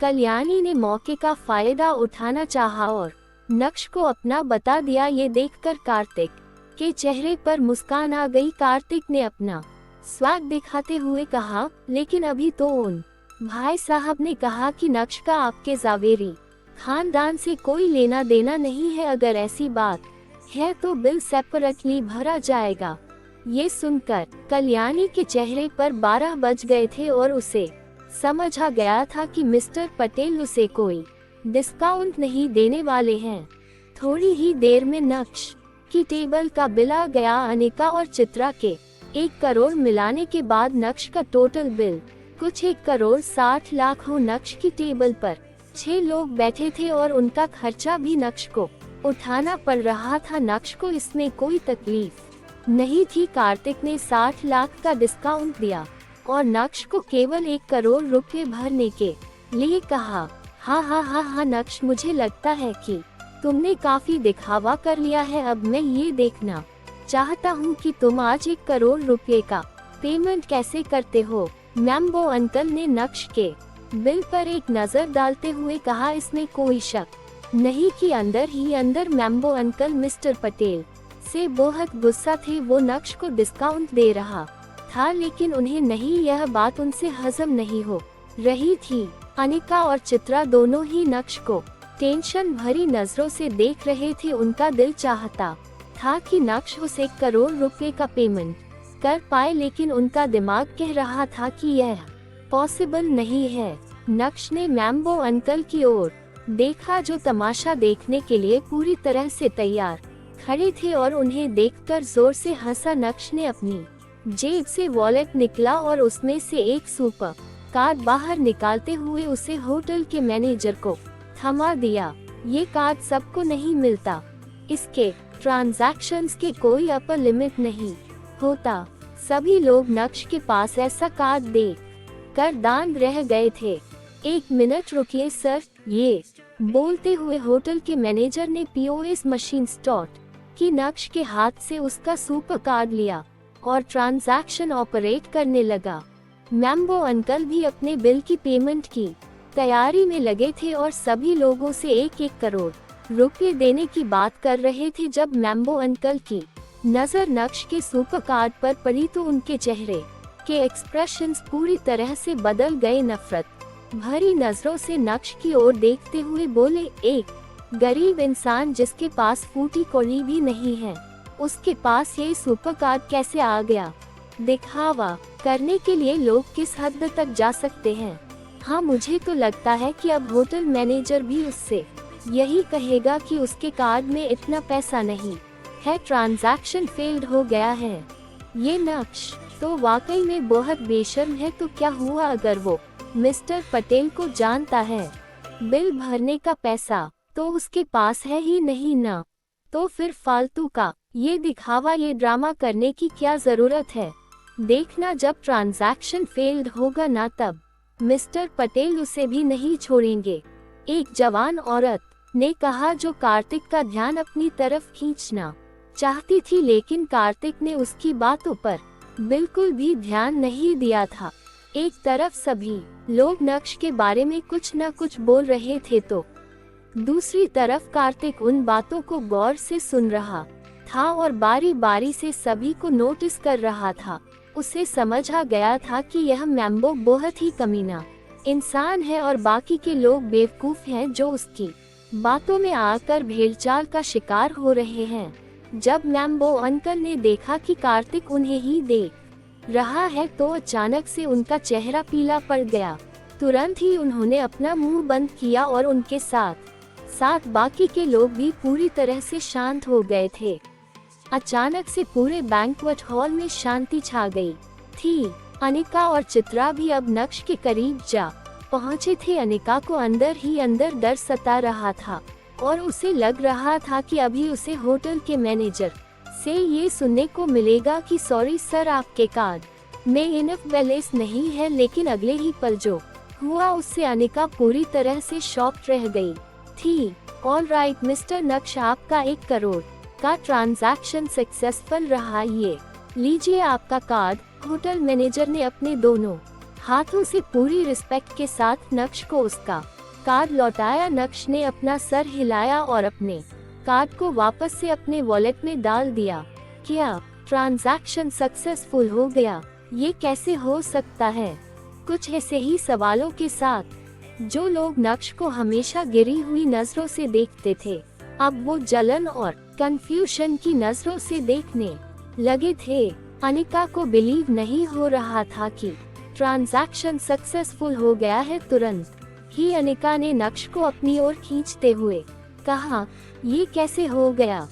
कल्याणी ने मौके का फायदा उठाना चाहा और नक्श को अपना बता दिया। ये देखकर कार्तिक के चेहरे पर मुस्कान आ गई। कार्तिक ने अपना स्वैग दिखाते हुए कहा, लेकिन अभी तो उन भाई साहब ने कहा कि नक्श का आपके जावेरी खानदान से कोई लेना देना नहीं है। अगर ऐसी बात है तो बिल सेपरेटली भरा जाएगा। ये सुनकर कल्याणी के चेहरे पर 12 बज गए थे और उसे समझ आ गया था कि मिस्टर पटेल उसे कोई डिस्काउंट नहीं देने वाले हैं। थोड़ी ही देर में नक्श की टेबल का बिल आ गया। अनिका और चित्रा के 1 करोड़ मिलाने के बाद नक्श का टोटल बिल कुछ 1 करोड़ 60 लाख हो। नक्श की टेबल पर 6 लोग बैठे थे और उनका खर्चा भी नक्श को उठाना पड़ रहा था। नक्श को इसमें कोई तकलीफ नहीं थी। कार्तिक ने 60 लाख का डिस्काउंट दिया और नक्श को केवल 1 करोड़ रुपए भरने के लिए कहा। हाँ नक्श, मुझे लगता है कि तुमने काफी दिखावा कर लिया है। अब मैं ये देखना चाहता हूँ कि तुम आज 1 करोड़ रुपए का पेमेंट कैसे करते हो। मैम्बो अंकल ने नक्श के बिल पर एक नजर डालते हुए कहा। इसमें कोई शक नहीं कि अंदर ही अंदर मैम्बो अंकल मिस्टर पटेल से बहुत गुस्सा थे। वो नक्श को डिस्काउंट दे रहा था, लेकिन उन्हें नहीं, यह बात उनसे हजम नहीं हो रही थी। अनिका और चित्रा दोनों ही नक्श को टेंशन भरी नजरों से देख रहे थे। उनका दिल चाहता था कि नक्श उस 1 करोड़ रुपए का पेमेंट कर पाए, लेकिन उनका दिमाग कह रहा था कि यह पॉसिबल नहीं है। नक्श ने मैम्बो अंकल की ओर देखा, जो तमाशा देखने के लिए पूरी तरह से तैयार खड़े थे और उन्हें देखकर जोर से हंसा। नक्श ने अपनी जेब से वॉलेट निकला और उसमें से एक सुपर कार्ड बाहर निकालते हुए उसे होटल के मैनेजर को थमा दिया। ये कार्ड सबको नहीं मिलता, इसके ट्रांजैक्शंस के कोई अपर लिमिट नहीं होता। सभी लोग नक्श के पास ऐसा कार्ड देख कर दान रह गए थे। 1 मिनट रुकिए सर, ये बोलते हुए होटल के मैनेजर ने POS मशीन स्टार्ट की। नक्श के हाथ से उसका सुपर कार्ड लिया और ट्रांजैक्शन ऑपरेट करने लगा। मैम्बो अंकल भी अपने बिल की पेमेंट की तैयारी में लगे थे और सभी लोगों से 1-1 करोड़ रुपए देने की बात कर रहे थे। जब मैम्बो अंकल की नजर नक्श के सुपर कार्ड पर पड़ी तो उनके चेहरे के एक्सप्रेशंस पूरी तरह से बदल गए। नफरत भरी नजरों से नक्श की ओर देखते हुए बोले, एक गरीब इंसान जिसके पास फूटी कौड़ी भी नहीं है, उसके पास ये सुपर कार्ड कैसे आ गया। दिखावा करने के लिए लोग किस हद तक जा सकते हैं। हाँ, मुझे तो लगता है कि अब होटल मैनेजर भी उससे यही कहेगा कि उसके कार्ड में इतना पैसा नहीं है, ट्रांजैक्शन फेल्ड हो गया है। ये नक्श तो वाकई में बहुत बेशर्म है। तो क्या हुआ अगर वो मिस्टर पटेल को जानता है? बिल भरने का पैसा तो उसके पास है ही नहीं ना, तो फिर फालतू का ये दिखावा, ये ड्रामा करने की क्या जरूरत है। देखना, जब ट्रांजैक्शन फेल्ड होगा ना, तब मिस्टर पटेल उसे भी नहीं छोड़ेंगे। एक जवान औरत ने कहा, जो कार्तिक का ध्यान अपनी तरफ खींचना चाहती थी, लेकिन कार्तिक ने उसकी बातों पर बिल्कुल भी ध्यान नहीं दिया था। एक तरफ सभी लोग नक्श के बारे में कुछ न कुछ बोल रहे थे, तो दूसरी तरफ कार्तिक उन बातों को गौर से सुन रहा था और बारी बारी से सभी को नोटिस कर रहा था। उसे समझ आ गया था कि यह मैम्बो बहुत ही कमीना इंसान है और बाकी के लोग बेवकूफ हैं, जो उसकी बातों में आकर भेड़चाल का शिकार हो रहे हैं। जब मैम्बो अंकल ने देखा कि कार्तिक उन्हें ही देख रहा है, तो अचानक से उनका चेहरा पीला पड़ गया। तुरंत ही उन्होंने अपना मुंह बंद किया और उनके साथ साथ बाकी के लोग भी पूरी तरह से शांत हो गए थे। अचानक से पूरे बैंक्वेट हॉल में शांति छा गई थी। अनिका और चित्रा भी अब नक्श के करीब जा पहुंचे थे। अनिका को अंदर ही अंदर डर सता रहा था और उसे लग रहा था कि अभी उसे होटल के मैनेजर से ये सुनने को मिलेगा कि सॉरी सर, आपके कार्ड में इनफ बैलेंस नहीं है। लेकिन अगले ही पल जो हुआ, उससे अनिका पूरी तरह से शॉक्ड रह गई थी। ऑल राइट मिस्टर नक्श, आपका 1 करोड़ का ट्रांजैक्शन सक्सेसफुल रहा, ये लीजिए आपका कार्ड। होटल मैनेजर ने अपने दोनों हाथों से पूरी रिस्पेक्ट के साथ नक्श को उसका कार्ड लौटाया। नक्श ने अपना सर हिलाया और अपने कार्ड को वापस से अपने वॉलेट में डाल दिया। क्या ट्रांजैक्शन सक्सेसफुल हो गया? ये कैसे हो सकता है? कुछ ऐसे ही सवालों के साथ जो लोग नक्श को हमेशा गिरी हुई नजरों से देखते थे, अब वो जलन और कंफ्यूजन की नजरों से देखने लगे थे। अनिका को बिलीव नहीं हो रहा था कि ट्रांजैक्शन सक्सेसफुल हो गया है। तुरंत ही अनिका ने नक्श को अपनी ओर खींचते हुए कहा, ये कैसे हो गया?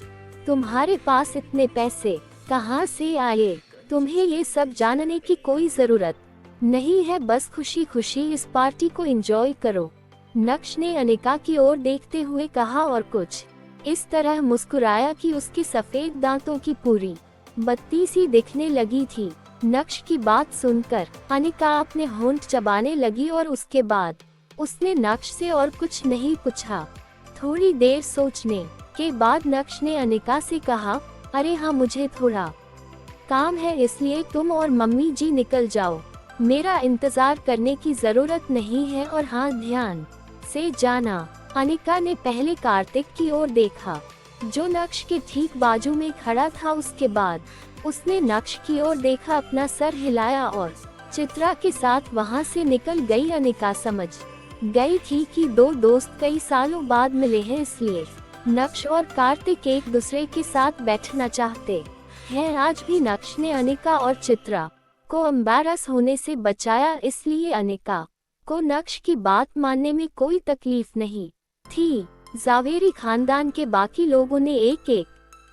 तुम्हारे पास इतने पैसे कहाँ से आए? तुम्हें ये सब जानने की कोई जरूरत नहीं है, बस खुशी खुशी इस पार्टी को एंजॉय करो। नक्श ने अनिका की ओर देखते हुए कहा और कुछ इस तरह मुस्कुराया कि उसके सफेद दांतों की पूरी बत्ती सी दिखने लगी थी। नक्श की बात सुनकर अनिका अपने होंठ चबाने लगी और उसके बाद उसने नक्श से और कुछ नहीं पूछा। थोड़ी देर सोचने के बाद नक्श ने अनिका से कहा, अरे हाँ, मुझे थोड़ा काम है, इसलिए तुम और मम्मी जी निकल जाओ। मेरा इंतजार करने की जरूरत नहीं है, और हाँ, ध्यान से जाना। अनिका ने पहले कार्तिक की ओर देखा जो नक्श के ठीक बाजू में खड़ा था। उसके बाद उसने नक्श की ओर देखा, अपना सर हिलाया और चित्रा के साथ वहां से निकल गई। अनिका समझ गई थी कि दो दोस्त कई सालों बाद मिले हैं, इसलिए नक्श और कार्तिक एक दूसरे के साथ बैठना चाहते हैं। आज भी नक्श ने अनिका और चित्रा को एम्बैरस होने से बचाया, इसलिए अनिका को नक्श की बात मानने में कोई तकलीफ नहीं थी। जावेरी खानदान के बाकी लोगों ने एक एक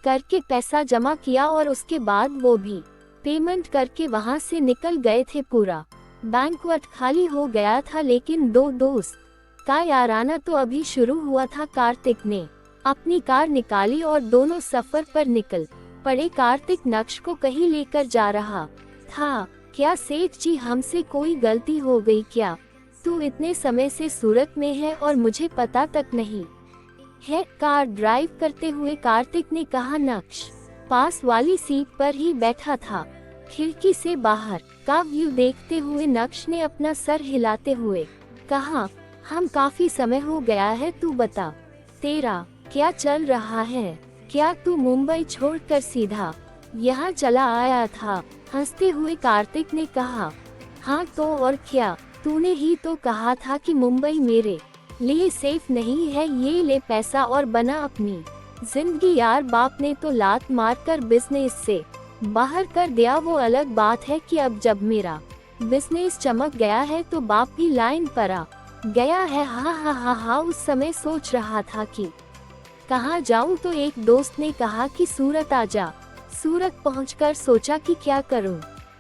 करके पैसा जमा किया और उसके बाद वो भी पेमेंट करके वहां से निकल गए थे। पूरा बैंक्वेट खाली हो गया था, लेकिन दो दोस्त का याराना तो अभी शुरू हुआ था। कार्तिक ने अपनी कार निकाली और दोनों सफर पर निकल पड़े। कार्तिक नक्श को कहीं लेकर जा रहा था। क्या सेठ जी, हमसे कोई गलती हो गई क्या? तू इतने समय से सूरत में है और मुझे पता तक नहीं है। कार ड्राइव करते हुए कार्तिक ने कहा। नक्श पास वाली सीट पर ही बैठा था। खिड़की से बाहर का व्यू देखते हुए नक्श ने अपना सर हिलाते हुए कहा, हम काफी समय हो गया है, तू बता, तेरा क्या चल रहा है? क्या तू मुंबई छोड़कर सीधा यहाँ चला आया था? हंसते हुए कार्तिक ने कहा, हाँ तो और क्या, तूने ही तो कहा था कि मुंबई मेरे लिए सेफ नहीं है। ये ले पैसा और बना अपनी जिंदगी। यार, बाप ने तो लात मारकर बिजनेस से बाहर कर दिया, वो अलग बात है कि अब जब मेरा बिजनेस चमक गया है तो बाप भी लाइन पर आ गया है। हा हा हा हा। उस समय सोच रहा था कि कहाँ जाऊँ, तो एक दोस्त ने कहा कि सूरत आ जा। सूरत पहुंचकर सोचा कि क्या करूं,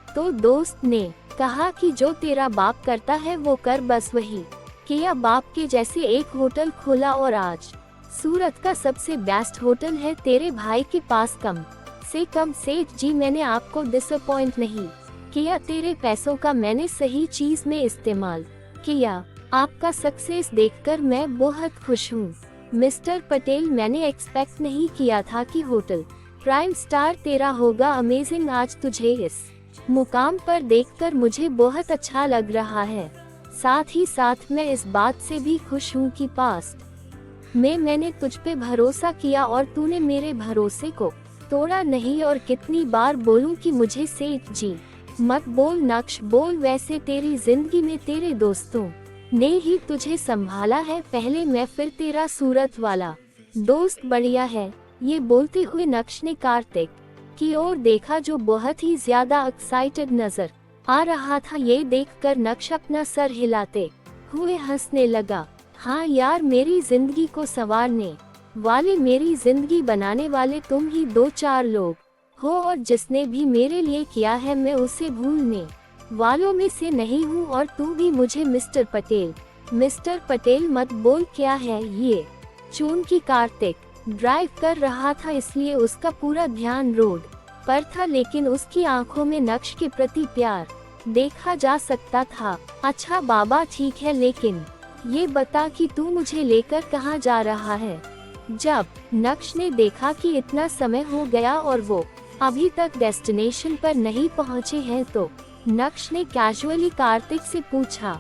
तो दोस्त ने कहा कि जो तेरा बाप करता है वो कर, बस वही किया। बाप के जैसे एक होटल खोला और आज सूरत का सबसे बेस्ट होटल है तेरे भाई के पास। कम से कम सेठ जी, मैंने आपको डिसअपॉइंट नहीं किया। तेरे पैसों का मैंने सही चीज में इस्तेमाल किया। आपका सक्सेस देखकर मैं बहुत खुश हूँ मिस्टर पटेल। मैंने एक्सपेक्ट नहीं किया था कि होटल प्राइम स्टार तेरा होगा। अमेजिंग, आज तुझे इस मुकाम पर देखकर मुझे बहुत अच्छा लग रहा है। साथ ही साथ मैं इस बात से भी खुश हूँ कि पास्ट में मैंने तुझ पे भरोसा किया और तूने मेरे भरोसे को तोड़ा नहीं। और कितनी बार बोलूं कि मुझे सेठ जी मत बोल। नक्श बोल, वैसे तेरी जिंदगी में तेरे दोस्तों ने ही तुझे संभाला है, पहले मैं फिर तेरा सूरत वाला दोस्त बढ़िया है। ये बोलते हुए नक्श ने कार्तिक की ओर देखा जो बहुत ही ज्यादा एक्साइटेड नजर आ रहा था। ये देखकर नक्श अपना सर हिलाते हुए हंसने लगा। हाँ यार, मेरी जिंदगी को संवारने वाले, मेरी जिंदगी बनाने वाले तुम ही दो चार लोग हो, और जिसने भी मेरे लिए किया है मैं उसे भूलने वालों में से नहीं हूँ। और तू भी मुझे मिस्टर पटेल मत बोल। क्या है ये? चूंकि कार्तिक ड्राइव कर रहा था इसलिए उसका पूरा ध्यान रोड पर था, लेकिन उसकी आंखों में नक्श के प्रति प्यार देखा जा सकता था। अच्छा बाबा, ठीक है, लेकिन ये बता कि तू मुझे लेकर कहाँ जा रहा है? जब नक्श ने देखा कि इतना समय हो गया और वो अभी तक डेस्टिनेशन पर नहीं पहुँचे हैं, तो नक्श ने कैजुअली कार्तिक से पूछा।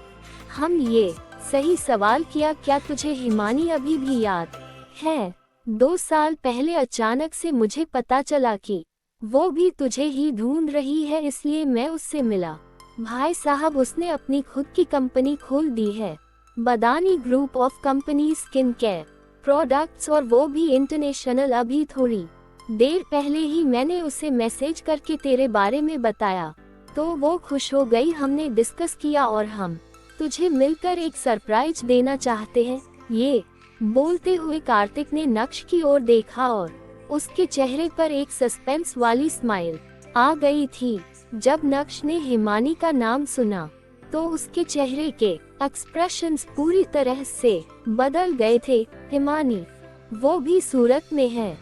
हम ये सही सवाल किया, क्या तुझे हिमानी अभी भी याद है? 2 साल पहले अचानक से मुझे पता चला कि वो भी तुझे ही ढूंढ रही है, इसलिए मैं उससे मिला। भाई साहब, उसने अपनी खुद की कंपनी खोल दी है, बदानी group of company skin care products, और वो भी इंटरनेशनल। अभी थोड़ी देर पहले ही मैंने उसे मैसेज करके तेरे बारे में बताया तो वो खुश हो गई। हमने डिस्कस किया और हम तुझे मिलकर एक सरप्राइज देना चाहते हैं। ये बोलते हुए कार्तिक ने नक्श की ओर देखा और उसके चेहरे पर एक सस्पेंस वाली स्माइल आ गई थी। जब नक्श ने हिमानी का नाम सुना तो उसके चेहरे के एक्सप्रेशंस पूरी तरह से बदल गए थे। हिमानी, वो भी सूरत में है।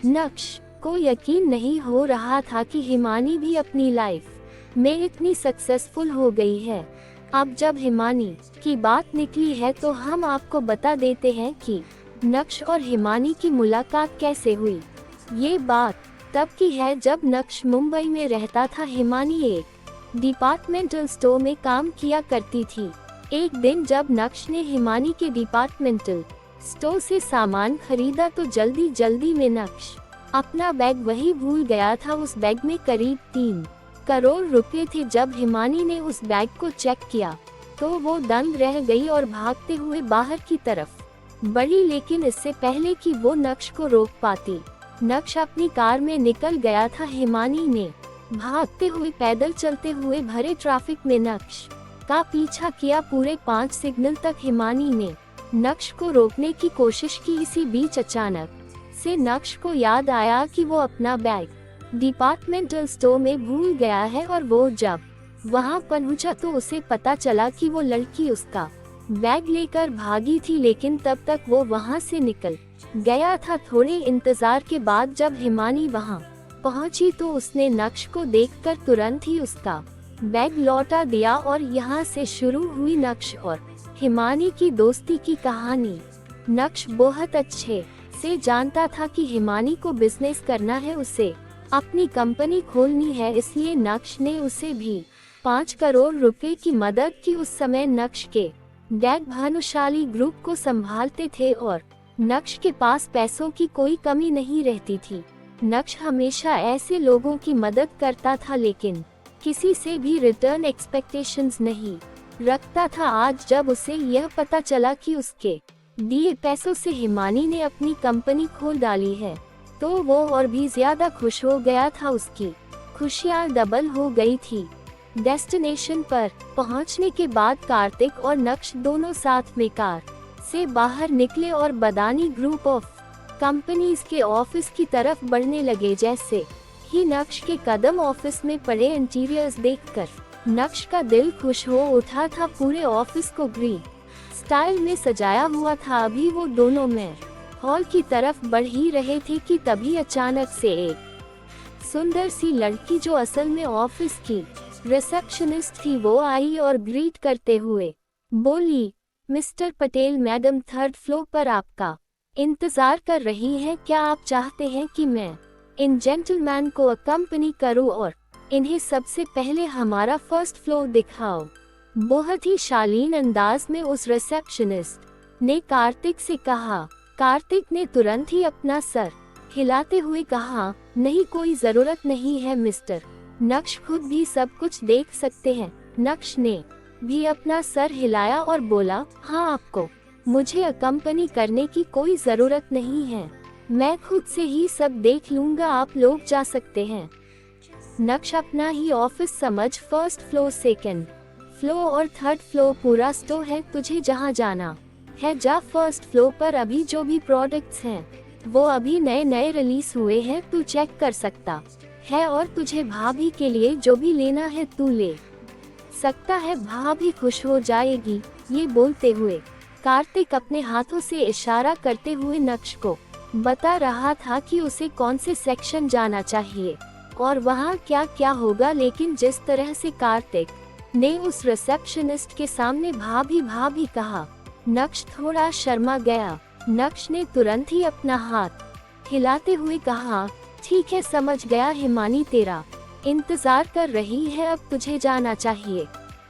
नक्श को यकीन नहीं हो रहा था कि हिमानी भी अपनी लाइफ में इतनी सक्सेसफुल हो गई है। अब जब हिमानी की बात निकली है तो हम आपको बता देते हैं कि नक्श और हिमानी की मुलाकात कैसे हुई। ये बात तब की है जब नक्श मुंबई में रहता था। हिमानी एक डिपार्टमेंटल स्टोर में काम किया करती थी। एक दिन जब नक्श ने हिमानी के डिपार्टमेंटल स्टोर से सामान खरीदा तो जल्दी जल्दी में नक्श अपना बैग वही भूल गया था। उस बैग में करीब 3 करोड़ रुपए थे। जब हिमानी ने उस बैग को चेक किया तो वो दंग रह गई और भागते हुए बाहर की तरफ बढ़ी, लेकिन इससे पहले कि वो नक्श को रोक पाती, नक्श अपनी कार में निकल गया था। हिमानी ने भागते हुए पैदल चलते हुए भरे ट्रैफिक में नक्श का पीछा किया। पूरे 5 सिग्नल तक हिमानी ने नक्श को रोकने की कोशिश की। इसी बीच अचानक से नक्श को याद आया कि वो अपना बैग डिपार्टमेंटल स्टोर में भूल गया है, और वो जब वहां पहुंचा तो उसे पता चला कि वो लड़की उसका बैग लेकर भागी थी, लेकिन तब तक वो वहां से निकल गया था। थोड़े इंतजार के बाद जब हिमानी वहां पहुंची तो उसने नक्श को देखकर तुरंत ही उसका बैग लौटा दिया, और यहाँ से शुरू हुई नक्श और हिमानी की दोस्ती की कहानी। नक्श बहुत अच्छे से जानता था कि हिमानी को बिजनेस करना है, उसे अपनी कंपनी खोलनी है, इसलिए नक्श ने उसे भी 5 करोड़ रुपए की मदद की। उस समय नक्श के डैड भानुशाली ग्रुप को संभालते थे और नक्श के पास पैसों की कोई कमी नहीं रहती थी। नक्श हमेशा ऐसे लोगों की मदद करता था, लेकिन किसी से भी रिटर्न एक्सपेक्टेशंस नहीं रखता था। आज जब उसे यह पता चला कि उसके दिए पैसों से हिमानी ने अपनी कंपनी खोल डाली है तो वो और भी ज्यादा खुश हो गया था। उसकी खुशियाँ डबल हो गई थी। डेस्टिनेशन पर पहुंचने के बाद कार्तिक और नक्श दोनों साथ में कार से बाहर निकले और बदानी ग्रुप ऑफ कंपनीज के ऑफिस की तरफ बढ़ने लगे। जैसे ही नक्श के कदम ऑफिस में पड़े, इंटीरियर्स देखकर नक्श का दिल खुश हो उठा था। पूरे ऑफिस को ग्रीन स्टाइल में सजाया हुआ था। अभी वो दोनों में हॉल की तरफ बढ़ ही रहे थे कि तभी अचानक से एक सुंदर सी लड़की, जो असल में ऑफिस की रिसेप्शनिस्ट थी, वो आई और ग्रीट करते हुए बोली, mister Patel madam, 3rd floor पर आपका इंतजार कर रही हैं। क्या आप चाहते हैं कि मैं इन जेंटलमैन को अकम्पनी करूं और इन्हें सबसे पहले हमारा 1st फ्लोर दिखाओ? बहुत ही शालीन अंदाज में उस रिसेप्शनिस्ट ने कार्तिक से कहा। कार्तिक ने तुरंत ही अपना सर हिलाते हुए कहा, नहीं, कोई जरूरत नहीं है मिस्टर, नक्श खुद भी सब कुछ देख सकते हैं। नक्श ने भी अपना सर हिलाया और बोला, हाँ, आपको मुझे अकम्पनी करने की कोई जरूरत नहीं है, मैं खुद से ही सब देख लूंगा, आप लोग जा सकते हैं। नक्श अपना ही ऑफिस समझ 1st फ्लोर, 2nd फ्लोर और 3rd फ्लोर पूरा स्टोर है, तुझे जहाँ जाना है जा। 1st फ्लोर पर अभी जो भी प्रोडक्ट्स हैं वो अभी नए नए रिलीज हुए हैं, तू चेक कर सकता है, और तुझे भाभी के लिए जो भी लेना है तू ले सकता है, भाभी खुश हो जाएगी। ये बोलते हुए कार्तिक अपने हाथों से इशारा करते हुए नक्श को बता रहा था कि उसे कौन से सेक्शन जाना चाहिए और वहाँ क्या क्या होगा। लेकिन जिस तरह से कार्तिक ने उस रिसेप्शनिस्ट के सामने भाभी भाभी कहा, नक्श थोड़ा शर्मा गया। नक्श ने तुरंत ही अपना हाथ हिलाते हुए कहा, ठीक है, समझ गया हिमानी, तेरा इंतजार कर रही है, अब तुझे जाना चाहिए।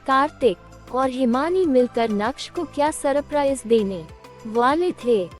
कार्तिक और हिमानी मिलकर नक्श को क्या सरप्राइज देने वाले थे।